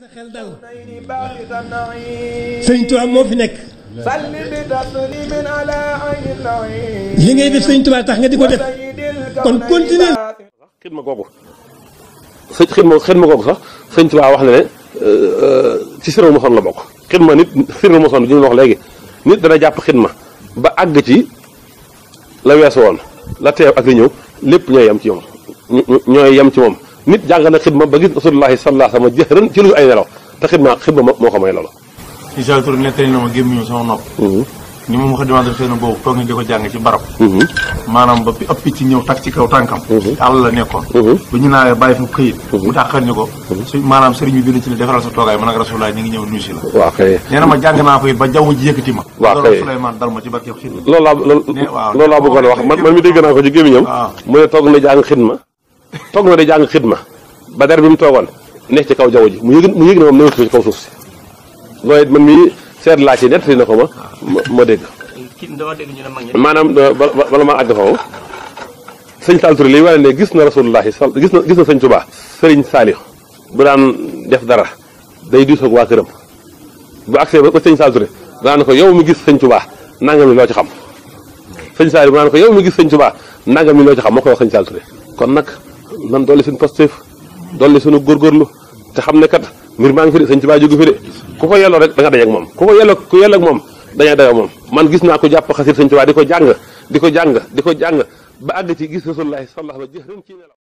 sa xel dal sëñ Tuubaa moo fi nekk li ngay def sëñ Tuubaa tax nga di ko def kon continuer. xidma googu xidma googu sax sëñ Tuubaa wax na ne ci sirru mosoon la bokk. xidma nit sirru mosoon bi ñu wax léegi nit dana jàpp xidma ba àgg ci la weesu woon la teew ak li ñëw lépp ñooy yem ci moom ñooy yem ci moom nit jàng na xidma ba gis rasulullahi sallallahu alayhi wa sallam jëxëran ci lu ay nelaw te xidma moo ko may loolu. Issa Touré nettali na ma gémmiñu sama nopp. ni moom xadimatul xëy na boobu toog na di ko jàng ci barab. maanaam ba ëpp ci ñëw tak ci kaw tànkam. àll la nekkoon. bu ñu naawee bàyyi fa këyit. mu tàqal ni ko. maanaam sëriñ bi bind ci ne defaral sa toogaay man ak rasulullahi ñu ngi ñëw nuyu si la. waaw kay nee na ma jàng naa ko it ba jaww ji yëkkati ma. waaw kay Souleymane dal ma ci barkeeb xidma. loolu laa bëggoon wax man mi dégg naa ko ci gémmiñam. mu ne toog na jàng xidma toog na di jàng xidma ba der bi mu toogoon nekk ci kaw jaww ji mu yëg ne moom newatu ci kaw suuf si loolu it man mii seet laa ci nettali na ko ma dégg. maanaam bala ma àgg foofu sëñ Saliou Touré liy wane ne gis na rasulullahi gis na sëñ Tuubaa sëriñ Saliou bu daan def dara day diisoo ak waa këram bu agsee ba sëñ Saliou Touré daan ko yow mi gis sëñ Tuubaa nangam mi loo ci xam sëñ Saliou bu daan ko yow mi gis sëñ Tuubaa nangam mi loo ci xam moo koy wax sëñ Saliou Touré kon nag nan dolli suñu positif dolli suñu góorgóorlu te xam ne kat mbir maa ngi fi de sëñ Tuubaa jógu fi de ku ko yelloo rek da nga daje ak moom ku yelloo ak moom dañuy daje ak moom man gis naa ko jàpp xasir sëñ Tuubaa di ko jàng ba àgg ci gis rasulullahi sallallahu alayhi wa sallam jëf ci nelaw